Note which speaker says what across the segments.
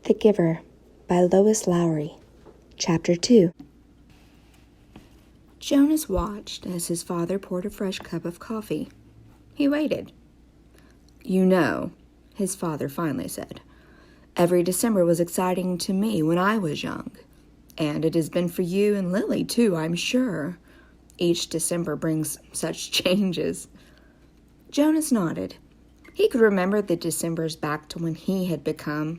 Speaker 1: The Giver by Lois Lowry. Chapter 2. Jonas watched as his father poured a fresh cup of coffee. He waited. "You know," his father finally said, "every December was exciting to me when I was young. And it has been for you and Lily, too, I'm sure. Each December brings such changes." Jonas nodded. He could remember the Decembers back to when he had become,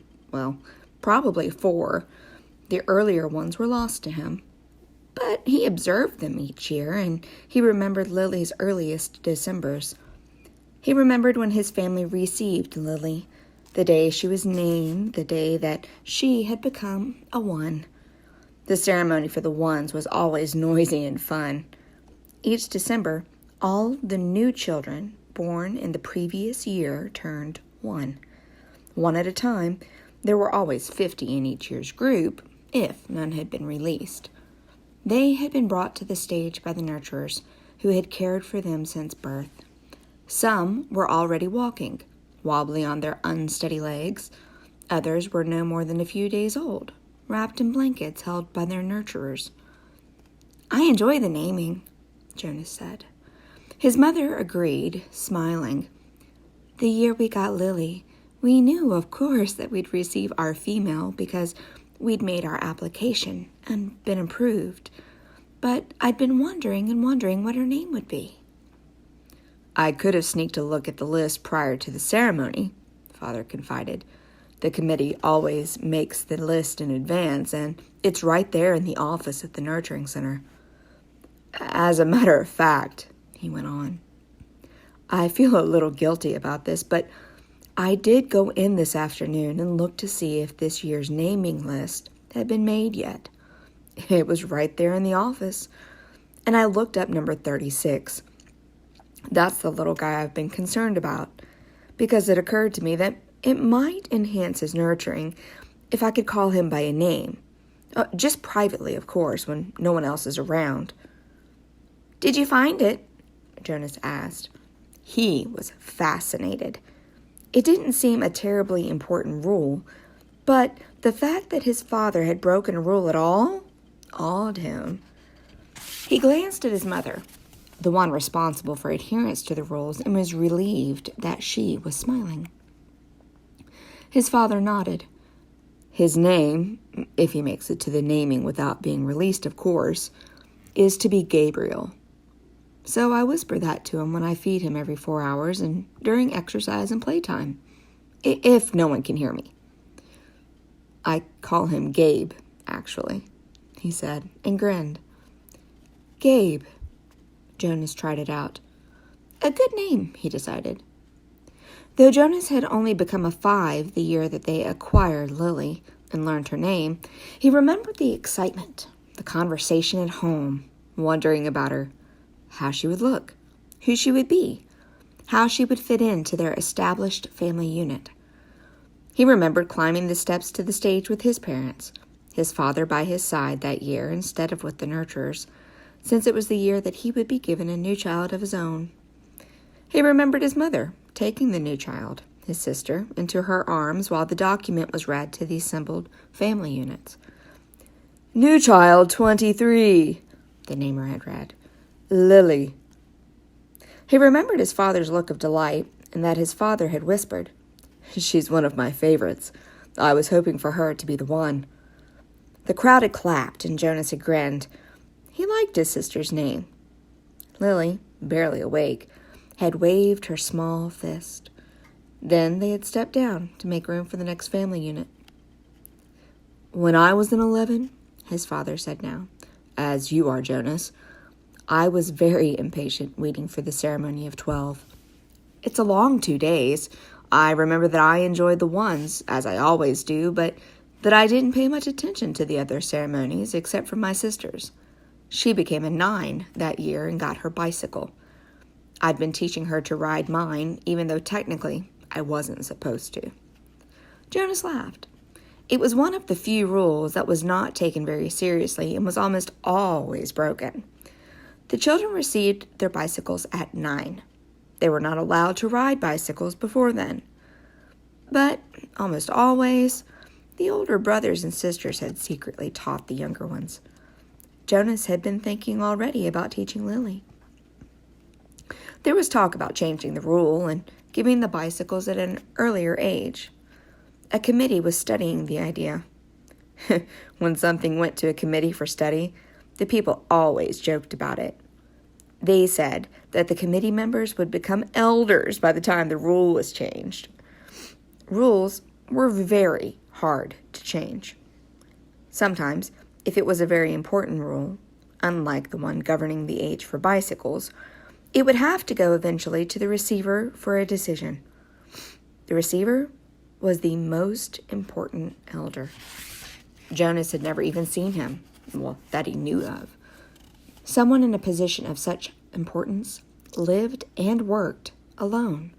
Speaker 1: probably 4. The earlier ones were lost to him. But he observed them each year, and he remembered Lily's earliest Decembers. He remembered when his family received Lily, the day she was named, the day that she had become a 1. The ceremony for the 1s was always noisy and fun. Each December, all the new children born in the previous year turned 1. 1 at a time. There were always 50 in each year's group, if none had been released. They had been brought to the stage by the nurturers, who had cared for them since birth. Some were already walking, wobbly on their unsteady legs. Others were no more than a few days old, wrapped in blankets held by their nurturers. "I enjoy the naming," Jonas said. His mother agreed, smiling. "The year we got Lily, we knew, of course, that we'd receive our female because we'd made our application and been approved. But I'd been wondering what her name would be." "I could have sneaked a look at the list prior to the ceremony," Father confided. "The committee always makes the list in advance, and it's right there in the office at the Nurturing Center. As a matter of fact," he went on, "I feel a little guilty about this, but I did go in this afternoon and look to see if this year's naming list had been made yet. It was right there in the office, and I looked up number 36. That's the little guy I've been concerned about, because it occurred to me that it might enhance his nurturing if I could call him by a name. Just privately, of course, when no one else is around." "Did you find it?" Jonas asked. He was fascinated. It didn't seem a terribly important rule, but the fact that his father had broken a rule at all awed him. He glanced at his mother, the one responsible for adherence to the rules, and was relieved that she was smiling. His father nodded. "His name, if he makes it to the naming without being released, of course, is to be Gabriel. So I whisper that to him when I feed him every 4 hours and during exercise and playtime, if no one can hear me. I call him Gabe, actually," he said, and grinned. "Gabe." Jonas tried it out. A good name, he decided. Though Jonas had only become a 5 the year that they acquired Lily and learned her name, he remembered the excitement, the conversation at home, wondering about her, how she would look, who she would be, how she would fit into their established family unit. He remembered climbing the steps to the stage with his parents, his father by his side that year instead of with the nurturers, since it was the year that he would be given a new child of his own. He remembered his mother taking the new child, his sister, into her arms while the document was read to the assembled family units. "New child 23, the namer had read. "Lily." He remembered his father's look of delight, and that his father had whispered, "She's one of my favorites. I was hoping for her to be the one." The crowd had clapped, and Jonas had grinned. He liked his sister's name. Lily, barely awake, had waved her small fist. Then they had stepped down to make room for the next family unit. "When I was in 11, his father said now, "as you are, Jonas, I was very impatient waiting for the ceremony of 12. It's a long 2 days. I remember that I enjoyed the 1s, as I always do, but that I didn't pay much attention to the other ceremonies except for my sister's. She became a 9 that year and got her bicycle. I'd been teaching her to ride mine, even though technically I wasn't supposed to." Jonas laughed. It was one of the few rules that was not taken very seriously and was almost always broken. The children received their bicycles at 9. They were not allowed to ride bicycles before then. But almost always, The older brothers and sisters had secretly taught the younger ones. Jonas had been thinking already about teaching Lily. There was talk about changing the rule and giving the bicycles at an earlier age. A committee was studying the idea. When something went to a committee for study, the people always joked about it. They said that the committee members would become elders by the time the rule was changed. Rules were very hard to change. Sometimes, if it was a very important rule, unlike the one governing the age for bicycles, it would have to go eventually to the receiver for a decision. The receiver was the most important elder. Jonas had never even seen him, that he knew of. Someone in a position of such importance lived and worked alone.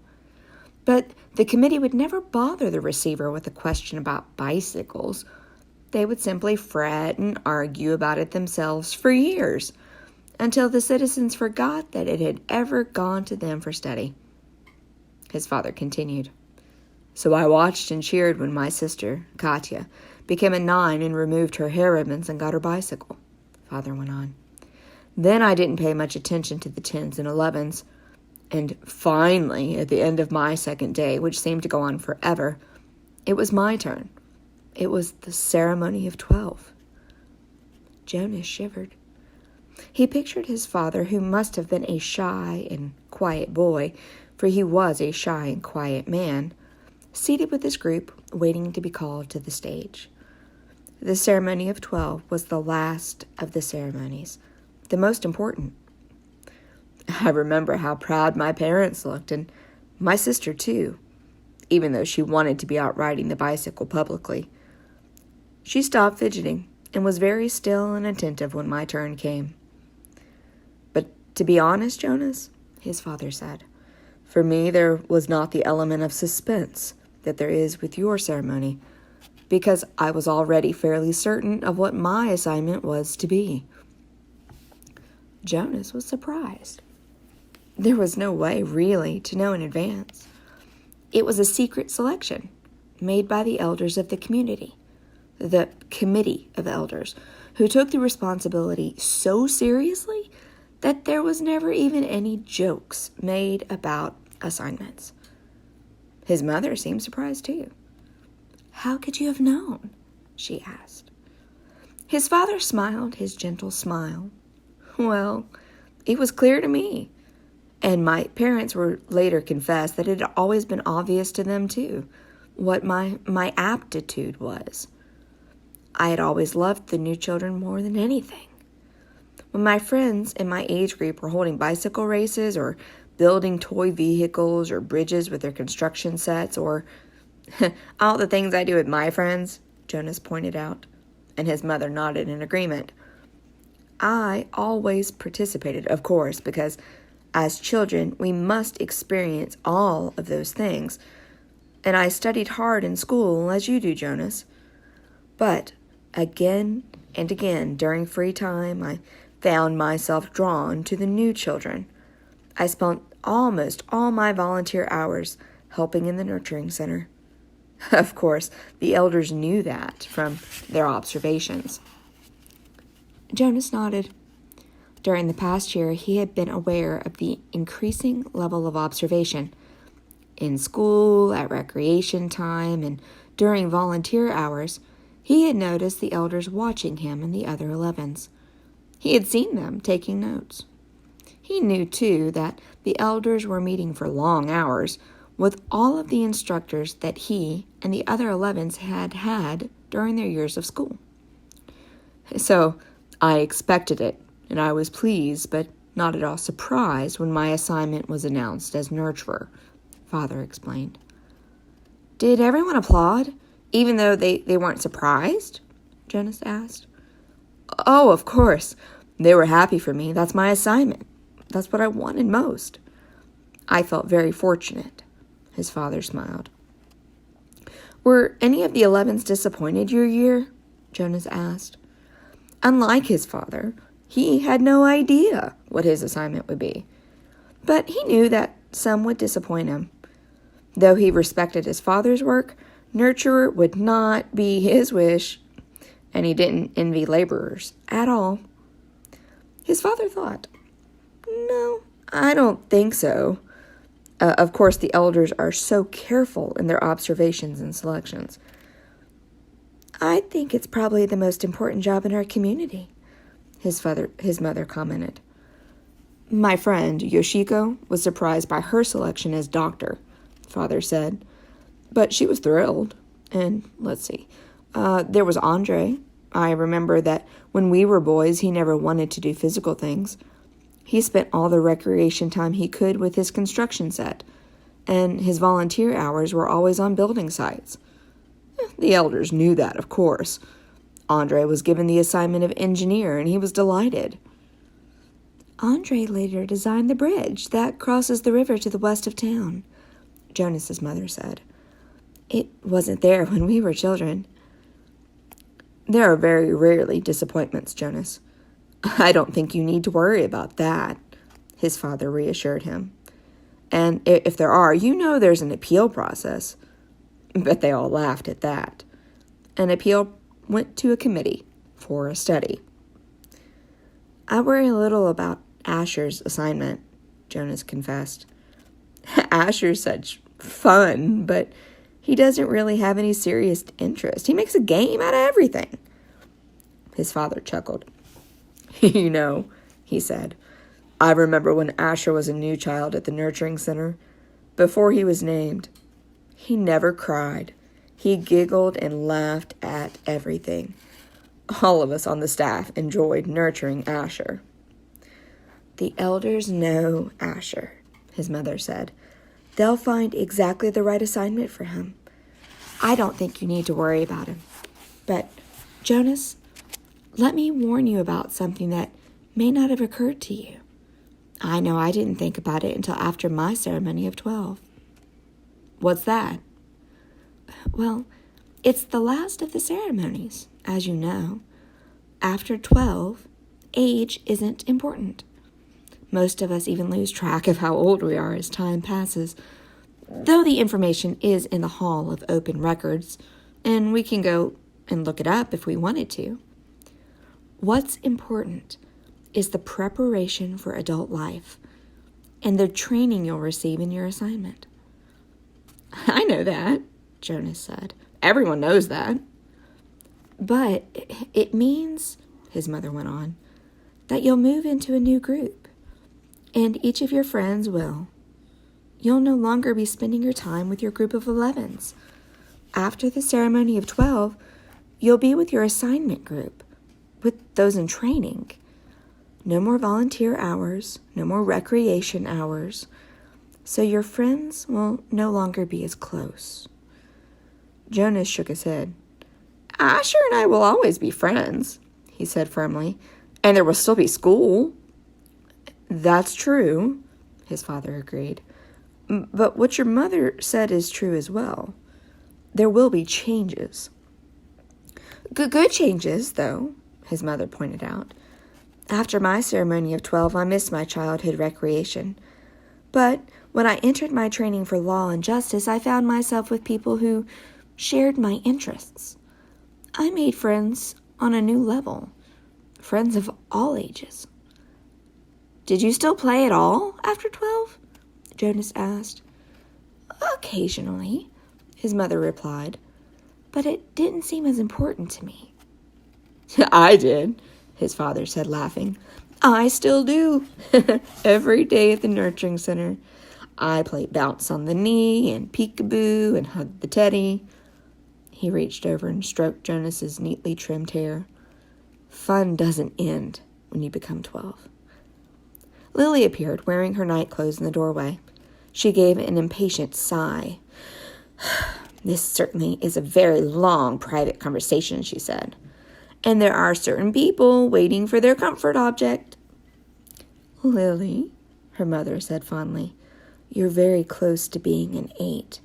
Speaker 1: But the committee would never bother the receiver with a question about bicycles. They would simply fret and argue about it themselves for years, until the citizens forgot that it had ever gone to them for study. His father continued. So I watched and cheered when my sister, Katya, became a 9 and removed her hair ribbons and got her bicycle, Father went on. Then I didn't pay much attention to the 10s and 11s, and finally, at the end of my second day, which seemed to go on forever, it was my turn. It was the ceremony of 12. Jonas shivered. He pictured his father, who must have been a shy and quiet boy, for he was a shy and quiet man, seated with his group, waiting to be called to the stage. The ceremony of 12 was the last of the ceremonies, the most important. I remember how proud my parents looked, and my sister too, even though she wanted to be out riding the bicycle publicly. She stopped fidgeting and was very still and attentive when my turn came. But to be honest, Jonas, his father said, for me there was not the element of suspense that there is with your ceremony, because I was already fairly certain of what my assignment was to be. Jonas was surprised. There was no way, really, to know in advance. It was a secret selection made by the elders of the community, the committee of elders, who took the responsibility so seriously that there was never even any jokes made about assignments. His mother seemed surprised too. How could you have known? She asked. His father smiled his gentle smile. Well, it was clear to me. And my parents were later confessed that it had always been obvious to them too, what my aptitude was. I had always loved the new children more than anything. When my friends in my age group were holding bicycle races or building toy vehicles or bridges with their construction sets or all the things I do with my friends, Jonas pointed out, and his mother nodded in agreement. I always participated, of course, because as children we must experience all of those things, and I studied hard in school as you do, Jonas. But again and again during free time I found myself drawn to the new children. I spent almost all my volunteer hours helping in the nurturing center. Of course, the elders knew that from their observations. Jonas nodded. During the past year, he had been aware of the increasing level of observation. In school, at recreation time, and during volunteer hours, he had noticed the elders watching him and the other 11s. He had seen them taking notes. He knew, too, that the elders were meeting for long hours with all of the instructors that he and the other 11s had had during their years of school. So I expected it, and I was pleased, but not at all surprised when my assignment was announced as nurturer, Father explained. Did everyone applaud, even though they weren't surprised? Jonas asked. Oh, of course. They were happy for me. That's my assignment. That's what I wanted most. I felt very fortunate. His father smiled. Were any of the 11s disappointed your year? Jonas asked. Unlike his father, he had no idea what his assignment would be. But he knew that some would disappoint him. Though he respected his father's work, Nurturer would not be his wish, and he didn't envy laborers at all. His father thought, "No, I don't think so." Of course, the elders are so careful in their observations and selections. "I think it's probably the most important job in our community," his mother commented. "My friend, Yoshiko, was surprised by her selection as doctor," father said. "But she was thrilled. And let's see. There was Andre. I remember that when we were boys, he never wanted to do physical things. He spent all the recreation time he could with his construction set, and his volunteer hours were always on building sites. The elders knew that, of course. Andre was given the assignment of engineer, and he was delighted." "Andre later designed the bridge that crosses the river to the west of town," Jonas's mother said. "It wasn't there when we were children." "There are very rarely disappointments, Jonas. I don't think you need to worry about that," his father reassured him. "And if there are, you know there's an appeal process." But they all laughed at that. An appeal went to a committee for a study. "I worry a little about Asher's assignment," Jonas confessed. "Asher's such fun, but he doesn't really have any serious interest. He makes a game out of everything." His father chuckled. "You know," he said, "I remember when Asher was a new child at the nurturing center. Before he was named, he never cried. He giggled and laughed at everything. All of us on the staff enjoyed nurturing Asher." "The elders know Asher," his mother said. "They'll find exactly the right assignment for him. I don't think you need to worry about him. But, Jonas, let me warn you about something that may not have occurred to you. I know I didn't think about it until after my ceremony of 12. "What's that?" "Well, it's the last of the ceremonies, as you know. After 12, age isn't important. Most of us even lose track of how old we are as time passes, though the information is in the Hall of Open Records, and we can go and look it up if we wanted to. What's important is the preparation for adult life and the training you'll receive in your assignment." "I know that," Jonas said. "Everyone knows that." "But it means," his mother went on, "that you'll move into a new group, and each of your friends will. You'll no longer be spending your time with your group of 11s. After the ceremony of 12, you'll be with your assignment group, with those in training. No more volunteer hours, no more recreation hours, so your friends will no longer be as close." Jonas shook his head. "Asher and I will always be friends," he said firmly, "and there will still be school." "That's true," his father agreed. "But what your mother said is true as well. There will be changes." Good changes, though," his mother pointed out. "After my ceremony of 12, I missed my childhood recreation. But when I entered my training for law and justice, I found myself with people who shared my interests. I made friends on a new level, friends of all ages." "Did you still play at all after 12? Jonas asked. "Occasionally," his mother replied, "but it didn't seem as important to me." "I did," his father said, laughing. "I still do. Every day at the nurturing center. I play bounce on the knee and peekaboo and hug the teddy." He reached over and stroked Jonas's neatly trimmed hair. "Fun doesn't end when you become 12. Lily appeared, wearing her night clothes in the doorway. She gave an impatient sigh. "This certainly is a very long private conversation," she said. "And there are certain people waiting for their comfort object." "Lily," her mother said fondly, "you're very close to being an 8.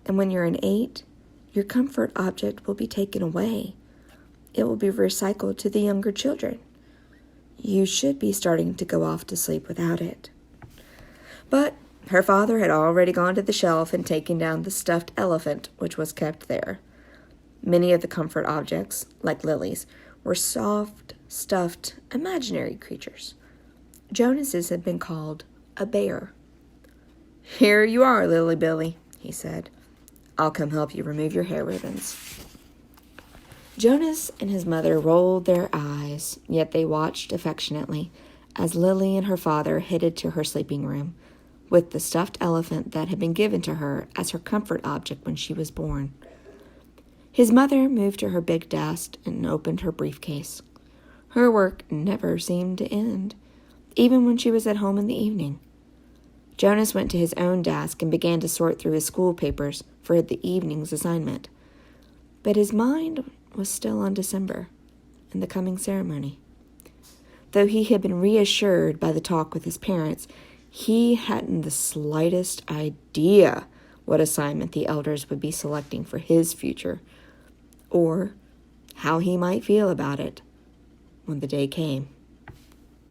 Speaker 1: And when you're an 8, your comfort object will be taken away. It will be recycled to the younger children. You should be starting to go off to sleep without it." But Her father had already gone to the shelf and taken down the stuffed elephant which was kept there. Many of the comfort objects, like Lily's, were soft, stuffed, imaginary creatures. Jonas's had been called a bear. "Here you are, Lily Billy," he said. "I'll come help you remove your hair ribbons." Jonas and his mother rolled their eyes, yet they watched affectionately as Lily and her father headed to her sleeping room, with the stuffed elephant that had been given to her as her comfort object when she was born. His mother moved to her big desk and opened her briefcase. Her work never seemed to end, even when she was at home in the evening. Jonas went to his own desk and began to sort through his school papers for the evening's assignment. But his mind was still on December and the coming ceremony. Though he had been reassured by the talk with his parents, he hadn't the slightest idea what assignment the elders would be selecting for his future, or how he might feel about it when the day came.